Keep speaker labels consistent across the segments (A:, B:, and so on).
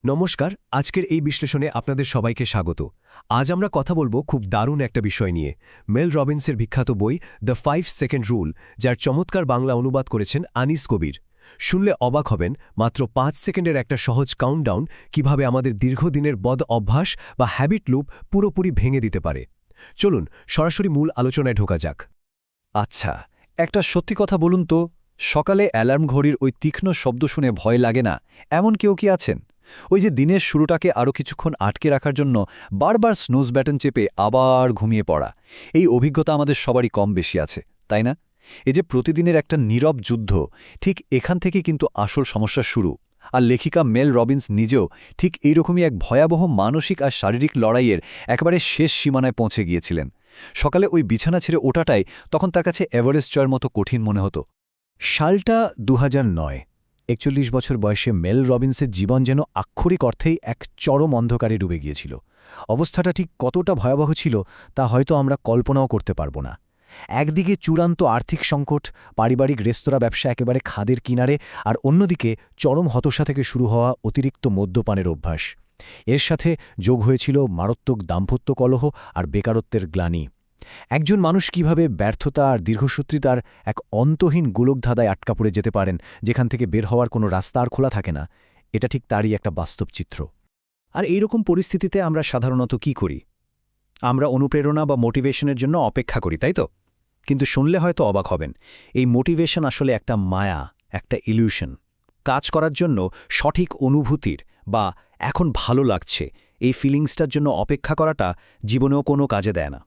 A: নমস্কার, আজকের এই বিশ্লেষণে আপনাদের সবাইকে স্বাগত। আজ আমরা কথা বলবো খুব দারুণ একটা বিষয় নিয়ে, মেল রবিন্সের বিখ্যাত বই দ্য 5 সেকেন্ড রুল, যার চমৎকার বাংলা অনুবাদ করেছেন আনিস কবির। শুনলে অবাক হবেন, মাত্র 5 সেকেন্ডের একটা সহজ কাউন্টডাউন কিভাবে আমাদের দীর্ঘদিনের বদ অভ্যাস বা হ্যাবিট লুপ পুরোপুরি ভেঙে দিতে পারে। চলুন সরাসরি মূল আলোচনায় ঢোকা যাক।
B: আচ্ছা, একটা সত্যি কথা বলুন তো, সকালে অ্যালার্ম ঘড়ির ওই তীক্ষ্ণ শব্দ শুনে ভয় লাগে না? এমন কেউ কি আছেন? ওই যে দিনের শুরুটাকে আরও কিছুক্ষণ আটকে রাখার জন্য বারবার স্নুজ ব্যাটন চেপে আবার ঘুমিয়ে পড়া, এই অভিজ্ঞতা আমাদের সবারই কম বেশি আছে, তাই না? এই যে প্রতিদিনের একটা নীরব যুদ্ধ, ঠিক এখান থেকে কিন্তু আসল সমস্যা শুরু। আর লেখিকা মেল রবিন্স নিজেও ঠিক এইরকমই এক ভয়াবহ মানসিক আর শারীরিক লড়াইয়ের একেবারে শেষ সীমানায় পৌঁছে গিয়েছিলেন। সকালে ওই বিছানা ছেড়ে ওঠাটাই তখন তার কাছে এভারেস্ট জয়ের মতো কঠিন মনে হতো।
C: সালটা ২০০৯। ৪১ বছর বয়সে মেল রবিন্সের জীবন যেন আক্ষরিক অর্থেই এক চরম অন্ধকারে ডুবে গিয়েছিল। অবস্থাটা ঠিক কতটা ভয়াবহ ছিল তা হয়তো আমরা কল্পনাও করতে পারব না। একদিকে চূড়ান্ত আর্থিক সংকট, পারিবারিক রেস্তোরাঁ ব্যবসা একেবারে খাদের কিনারে, আর অন্যদিকে চরম হতাশা থেকে শুরু হওয়া অতিরিক্ত মদ্যপানের অভ্যাস। এর সাথে যোগ হয়েছিল মারাত্মক দাম্পত্য কলহ আর বেকারত্বের গ্লানি। একজন মানুষ কিভাবে ব্যর্থতা আর দীর্ঘসূত্রিতার এক অন্তহীন গোলকধাঁধায় আটকা পড়ে যেতে পারেন, যেখান থেকে বের হওয়ার কোনো রাস্তা আর খোলা থাকে না, এটা ঠিক তারই একটা বাস্তব চিত্র।
B: আর এইরকম পরিস্থিতিতে আমরা সাধারণত কি করি? আমরা অনুপ্রেরণা বা মোটিভেশনের জন্য অপেক্ষা করি, তাই তো? কিন্তু শুনলে হয়তো অবাক হবেন, এই মোটিভেশন আসলে একটা মায়া, একটা ইলিউশন। কাজ করার জন্য সঠিক অনুভূতির বা এখন ভালো লাগছে এই ফিলিংসটার জন্য অপেক্ষা করাটা জীবনেও কোনো কাজে দেয় না।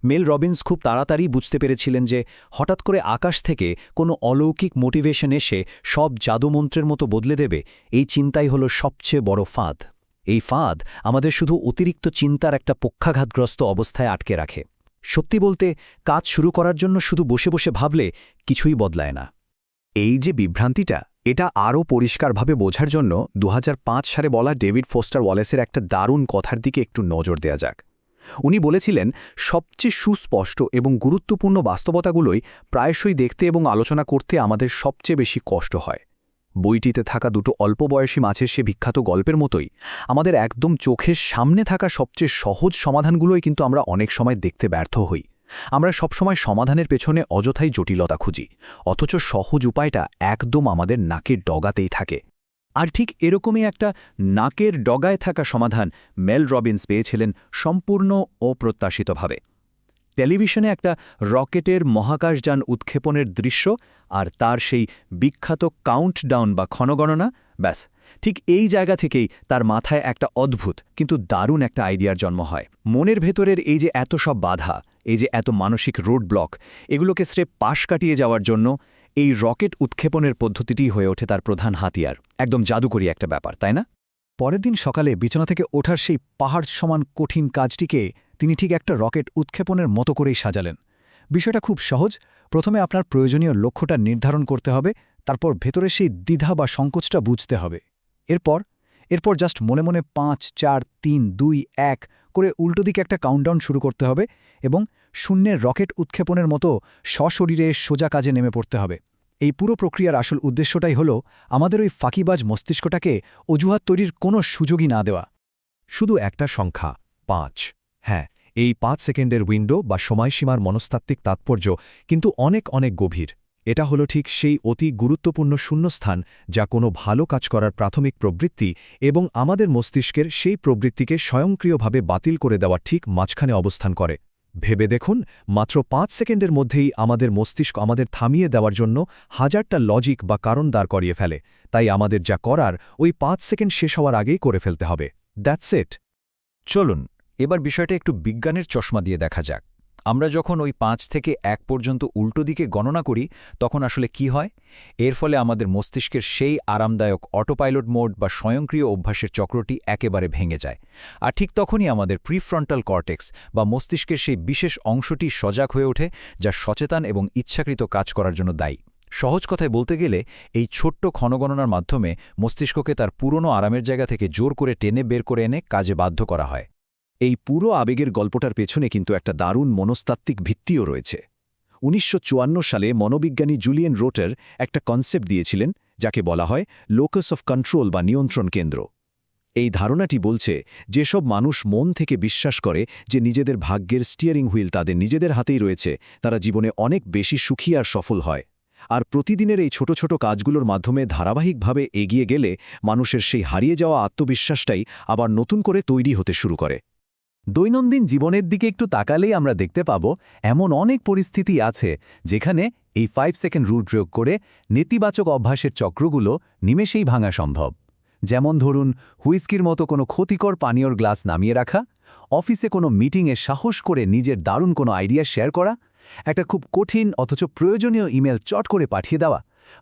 B: মেল রবিন্স খুব তাড়াতাড়ি বুঝতে পেরেছিলেন যে হঠাৎ করে আকাশ থেকে কোনো অলৌকিক মোটিভেশন এসে সব জাদুমন্ত্রের মতো বদলে দেবে, এই চিন্তাই হলো সবচেয়ে বড় ফাঁদ। এই ফাঁদ আমাদের শুধু অতিরিক্ত চিন্তার একটা পক্ষাঘাতগ্রস্ত অবস্থায় আটকে রাখে। সত্যি বলতে, কাজ শুরু করার জন্য শুধু বসে বসে ভাবলে কিছুই বদলায় না। এই যে বিভ্রান্তিটা, এটা আরও পরিষ্কারভাবে বোঝার জন্য ২০০৫ সালে বলা ডেভিড ফোস্টার ওয়ালেসের একটা দারুণ কথার দিকে একটু নজর দেয়া যাক। উনি বলেছিলেন, সবচেয়ে সুস্পষ্ট এবং গুরুত্বপূর্ণ বাস্তবতাগুলোই প্রায়শই দেখতে এবং আলোচনা করতে আমাদের সবচেয়ে বেশি কষ্ট হয়। বইটিতে থাকা দুটো অল্প বয়সী মাছের সে বিখ্যাত গল্পের মতোই আমাদের একদম চোখের সামনে থাকা সবচেয়ে সহজ সমাধানগুলোই কিন্তু আমরা অনেক সময় দেখতে ব্যর্থ হই। আমরা সবসময় সমাধানের পেছনে অযথাই জটিলতা খুঁজি, অথচ সহজ উপায়টা একদম আমাদের নাকের ডগাতেই থাকে। আর ঠিক এরকমই একটা নাকের ডগায় থাকা সমাধান মেল রবিন্স পেয়েছিলেন সম্পূর্ণ অপ্রত্যাশিতভাবে। টেলিভিশনে একটা রকেটের মহাকাশযান উৎক্ষেপণের দৃশ্য আর তার সেই বিখ্যাত কাউন্টডাউন বা ক্ষণগণনা, ব্যাস ঠিক এই জায়গা থেকেই তার মাথায় একটা অদ্ভুত কিন্তু দারুণ একটা আইডিয়ার জন্ম হয়। মনের ভেতরের এই যে এত সব বাধা, এই যে এত মানসিক রোড ব্লক, এগুলোকে স্রেফ পাশ কাটিয়ে যাওয়ার জন্য এই রকেট উৎক্ষেপণের পদ্ধতিটি হয়ে ওঠে তার প্রধান হাতিয়ার। একদম জাদুকরী একটা ব্যাপার, তাই না?
C: পরের দিন সকালে বিছানা থেকে ওঠার সেই পাহাড় সমান কঠিন কাজটিকে তিনি ঠিক একটা রকেট উৎক্ষেপণের মতো করেই সাজালেন। বিষয়টা খুব সহজ। প্রথমে আপনার প্রয়োজনীয় লক্ষ্যটা নির্ধারণ করতে হবে, তারপর ভেতরে সেই দ্বিধা বা সংকোচটা বুঝতে হবে। এরপর জাস্ট মনে মনে ৫, ৪, ৩, ২, ১ করে উল্টো দিকে একটা কাউন্টডাউন শুরু করতে হবে এবং শূন্যের রকেট উৎক্ষেপণের মতো সশরীরে সোজা কাজে নেমে পড়তে হবে। এই পুরো প্রক্রিয়ার আসল উদ্দেশ্যটাই হল আমাদের ওই ফাঁকিবাজ মস্তিষ্কটাকে অজুহাত তৈরির কোনো সুযোগই না দেওয়া।
A: শুধু একটা সংখ্যা ৫। হ্যাঁ, এই ৫ সেকেন্ডের উইন্ডো বা সময়সীমার মনস্তাত্ত্বিক তাৎপর্য কিন্তু অনেক অনেক গভীর। এটা হলো ঠিক সেই অতি গুরুত্বপূর্ণ শূন্যস্থান যা কোনো ভালো কাজ করার প্রাথমিক প্রবৃত্তি এবং আমাদের মস্তিষ্কের সেই প্রবৃত্তিকে স্বয়ংক্রিয়ভাবে বাতিল করে দেওয়া ঠিক মাঝখানে অবস্থান করে। ভেবে দেখুন, মাত্র ৫ সেকেন্ডের মধ্যেই আমাদের মস্তিষ্ক আমাদের থামিয়ে দেওয়ার জন্য হাজারটা লজিক বা কারণ দাঁড় করিয়ে ফেলে। তাই আমাদের যা করার ওই ৫ সেকেন্ড শেষ হওয়ার আগেই করে ফেলতে হবে। That's it.
B: চলুন এবার বিষয়টা একটু বিজ্ঞানের চশমা দিয়ে দেখা যাক। আমরা যখন ওই ৫ থেকে ১ পর্যন্ত উল্টো দিকে গণনা করি, তখন আসলে কি হয়? এর ফলে আমাদের মস্তিষ্কের সেই আরামদায়ক অটোপাইলট মোড বা স্বয়ংক্রিয় অভ্যাসের চক্রটি একেবারে ভেঙে যায়। আর ঠিক তখনই আমাদের প্রিফ্রন্টাল কর্টেক্স বা মস্তিষ্কের সেই বিশেষ অংশটি সজাগ হয়ে ওঠে, যা সচেতন এবং ইচ্ছাকৃত কাজ করার জন্য দায়ী। সহজ কথায় বলতে গেলে, এই ছোট্ট ক্ষণগণনার মাধ্যমে মস্তিষ্ককে তার পুরনো আরামের জায়গা থেকে জোর করে টেনে বের করে এনে কাজে বাধ্য করা হয়। এই পুরো আবেগের গল্পটার পেছনে কিন্তু একটা দারুণ মনস্তাত্ত্বিক ভিত্তিও রয়েছে। ১৯৫৪ সালে মনোবিজ্ঞানী জুলিয়েন রোটার একটা কনসেপ্ট দিয়েছিলেন, যাকে বলা হয় লোকাস অফ কন্ট্রোল বা নিয়ন্ত্রণ কেন্দ্র।
A: এই ধারণাটি বলছে যেসব মানুষ মন থেকে বিশ্বাস করে যে নিজেদের ভাগ্যের স্টিয়ারিং হুইল তাদের নিজেদের হাতেই রয়েছে, তারা জীবনে অনেক বেশি সুখী আর সফল হয়। আর প্রতিদিনের এই ছোট ছোট কাজগুলোর মাধ্যমে ধারাবাহিকভাবে এগিয়ে গেলে মানুষের সেই হারিয়ে যাওয়া আত্মবিশ্বাসটাই আবার নতুন করে তৈরি হতে শুরু করে। দৈনন্দিন জীবনের দিকে একটু তাকালেই আমরা দেখতে পাব এমন অনেক পরিস্থিতি আছে যেখানে এই 5 সেকেন্ড রুল প্রয়োগ করে নেতিবাচক অভ্যাসের চক্রগুলো নিমেষেই ভাঙা সম্ভব। যেমন ধরুন, হুইস্কির মতো কোনো ক্ষতিকর পানীয়র গ্লাস নামিয়ে রাখা, অফিসে কোনো মিটিংয়ে সাহস করে নিজের দারুণ কোনো আইডিয়া শেয়ার করা, একটা খুব কঠিন অথচ প্রয়োজনীয় ইমেল চট করে পাঠিয়ে দেওয়া,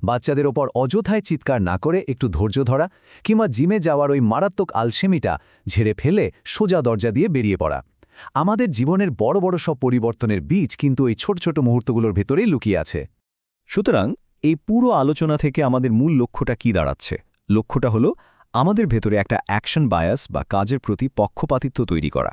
A: বাচ্চাদের ওপর অযথায় চিৎকার না করে একটু ধৈর্য ধরা, কিংবা জিমে যাওয়ার ওই মারাত্মক আলসেমিটা ঝেড়ে ফেলে সোজা দরজা দিয়ে বেরিয়ে পড়া। আমাদের জীবনের বড় বড় সব পরিবর্তনের বীজ কিন্তু এই ছোট ছোট মুহূর্তগুলোর ভেতরেই লুকিয়ে আছে।
B: সুতরাং এই পুরো আলোচনা থেকে আমাদের মূল লক্ষ্যটা কি দাঁড়াচ্ছে? লক্ষ্যটা হলো আমাদের ভেতরে একটা অ্যাকশন বায়াস বা কাজের প্রতি পক্ষপাতিত্ব তৈরি করা।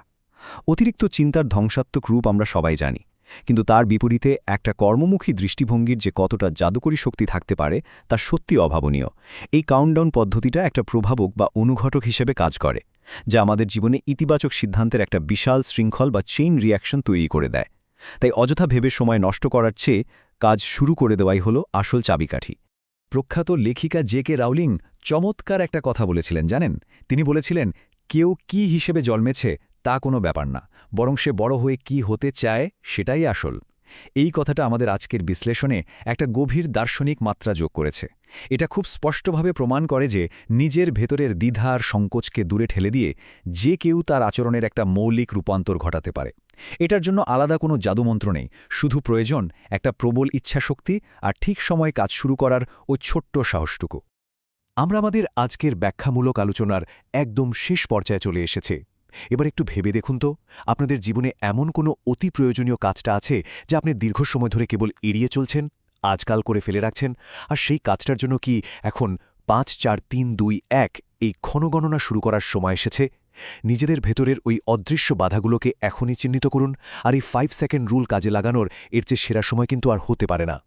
B: অতিরিক্ত চিন্তার ধ্বংসাত্মক রূপ আমরা সবাই জানি, কিন্তু তার বিপরীতে একটা কর্মমুখী দৃষ্টিভঙ্গির যে কতটা জাদুকরী শক্তি থাকতে পারে তা সত্যি অভাবনীয়। এই কাউন্টডাউন পদ্ধতিটা একটা প্রভাবক বা অনুঘটক হিসেবে কাজ করে, যা আমাদের জীবনে ইতিবাচক সিদ্ধান্তের একটা বিশাল শৃঙ্খল বা চেইন রিয়াকশন তৈরি করে দেয়। তাই অযথা ভেবে সময় নষ্ট করার চেয়ে কাজ শুরু করে দেওয়াই হলো আসল চাবিকাঠি।
A: প্রখ্যাত লেখিকা জে.কে. রাউলিং চমৎকার একটা কথা বলেছিলেন, জানেন? তিনি বলেছিলেন, কেউ কি হিসেবে জন্মেছে তা কোনো ব্যাপার না, বরং সে বড় হয়ে কি হতে চায় সেটাই আসল। এই কথাটা আমাদের আজকের বিশ্লেষণে একটা গভীর দার্শনিক মাত্রা যোগ করেছে। এটা খুব স্পষ্টভাবে প্রমাণ করে যে নিজের ভেতরের দ্বিধা আর সংকোচকে দূরে ঠেলে দিয়ে যে কেউ তার আচরণের একটা মৌলিক রূপান্তর ঘটাতে পারে। এটার জন্য আলাদা কোনো জাদুমন্ত্র নেই, শুধু প্রয়োজন একটা প্রবল ইচ্ছাশক্তি আর ঠিক সময়ে কাজ শুরু করার ওই ছোট্ট সাহসটুকু। আমরা আমাদের আজকের ব্যাখ্যামূলক আলোচনার একদম শেষ পর্যায়ে চলে এসেছে। এবার একটু ভেবে দেখুন তো, আপনাদের জীবনে এমন কোনো অতি প্রয়োজনীয় কাজটা আছে যা আপনি দীর্ঘ সময় ধরে কেবল এড়িয়ে চলছেন, আজকাল করে ফেলে রাখছেন, আর সেই কাজটার জন্য কি এখন 5, 4, 3, 2, 1 এই ক্ষণগণনা শুরু করার সময় এসেছে? নিজেদের ভেতরের ওই অদৃশ্য বাধাগুলোকে এখনই চিহ্নিত করুন, আর এই 5 সেকেন্ড রুল কাজে লাগানোর এর চেয়ে সেরা সময় কিন্তু আর হতে পারে না।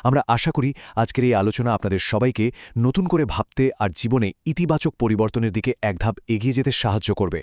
A: আমরা আশা করি আজকের এই আলোচনা আপনাদের সবাইকে নতুন করে ভাবতে আর জীবনে ইতিবাচক পরিবর্তনের দিকে এক ধাপ এগিয়ে যেতে সাহায্য করবে।